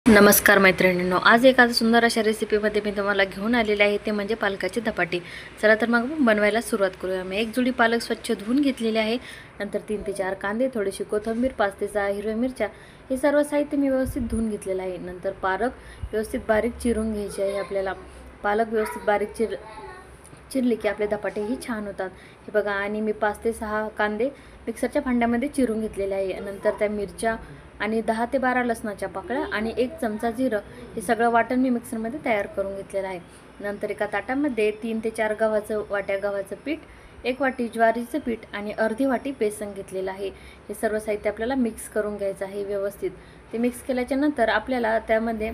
नमस्कार मैत्रिणींनो, आज एका सुंदर अशा रेसिपीमध्ये मी तुम्हाला घेऊन आलेले आहे, ते म्हणजे पालकाची धपाटी। चला तर मग बनवायला सुरुवात करूया। मी एक जुडी पालक स्वच्छ धुवून घेतलेले आहे। नंतर 3 ते 4 कांदे, थोडीशी कोथिंबीर, 5 ते 6 हिरव्या मिरच्या, हे सर्व साहित्य मी व्यवस्थित धुवून घेतलेलं आहे। नंतर पालक व्यवस्थित बारीक चिरून घ्यायचे आहे आपल्याला। पालक व्यवस्थित बारीक चिरले की आपले धपाटे ही छान होतात। हे बघा, आणि मी 5 ते 6 कांदे मिक्सरच्या भांड्यामध्ये चिरून घेतलेले आहे। नंतर त्या मिरच्या आणि 10 ते 12 लसणाच्या पाकळ्या आणि 1 चमचा जिरं, हे सगळं वाटण मी मिक्सरमध्ये तयार करून घेतलेलं आहे। नंतर एका ताटामध्ये 3 ते 4 वाट्या गव्हाचं पीठ, 1 वाटी ज्वारीचं पीठ आणि अर्धी वाटी बेसन घेतलेलं आहे। हे सर्व साहित्य आपल्याला मिक्स करून घ्यायचं आहे व्यवस्थित। ते मिक्स केल्याच्या नंतर आपल्याला त्यामध्ये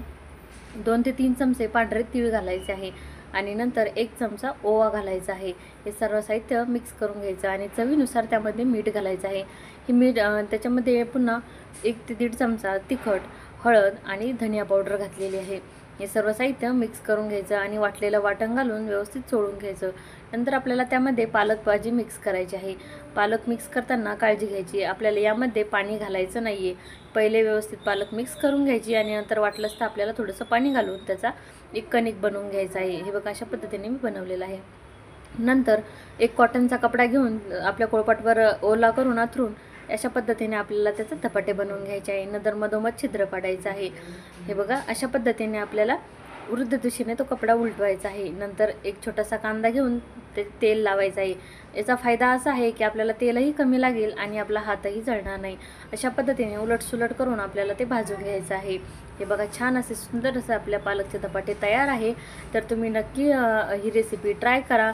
2 ते 3 चमचे पांढरे तीळ घालायचे आहे आणि नंतर 1 चमचा ओवा घालायचा आहे। हे सर्व साहित्य मिक्स करून घ्यायचं आणि चवीनुसार त्यामध्ये मीठ घालायचं आहे। हे मीठ त्याच्यामध्ये पुन्हा 1 ते 1.5 चमचा तिखट, हळद आणि धनिया पावडर घातलेली आहे। हे सर्व साहित्य मिक्स करून घ्यायचं आणि वाटलेलं वाटण घालून व्यवस्थित चोळून घ्यायचं। नंतर आपल्याला त्यामध्ये पालक भाजी मिक्स करायची आहे। पालक मिक्स करताना काळजी घ्यायची, आपल्याला यामध्ये पाणी घालायचं नाही आहे। पहिले व्यवस्थित पालक मिक्स करून घ्यायची आणि नंतर वाटलंच तर आपल्याला थोडंसं पाणी घालून त्याचा एक कणिक बनवून घ्यायचा आहे। हे बघा, अशा पद्धतीने मी बनवलेलं आहे। नंतर एक कॉटनचा कपडा घेऊन आपल्या पोळपाटवर ओला करून अंथरून अशा पद्धतीने आपल्याला त्याचे धपाटे बनवून घ्यायचे आहे। नंतर मधोमध छिद्र पाडायचं आहे। हे बघा, अशा पद्धतीने आपल्याला वृद्ध दिशेने तो कपडा उलटवायचा आहे। नंतर एक छोटासा कांदा घेऊन ते तेल लावायचं आहे। याचा फायदा असा आहे की आपल्याला तेलही कमी लागेल आणि आपला हातही जळणार नाही। अशा पद्धतीने उलटसुलट करून आपल्याला ते भाजून घ्यायचं आहे। हे बघा, छान असे सुंदर असे आपल्या पालकचे धपाटे तयार आहे। तर तुम्ही नक्की ही रेसिपी ट्राय करा।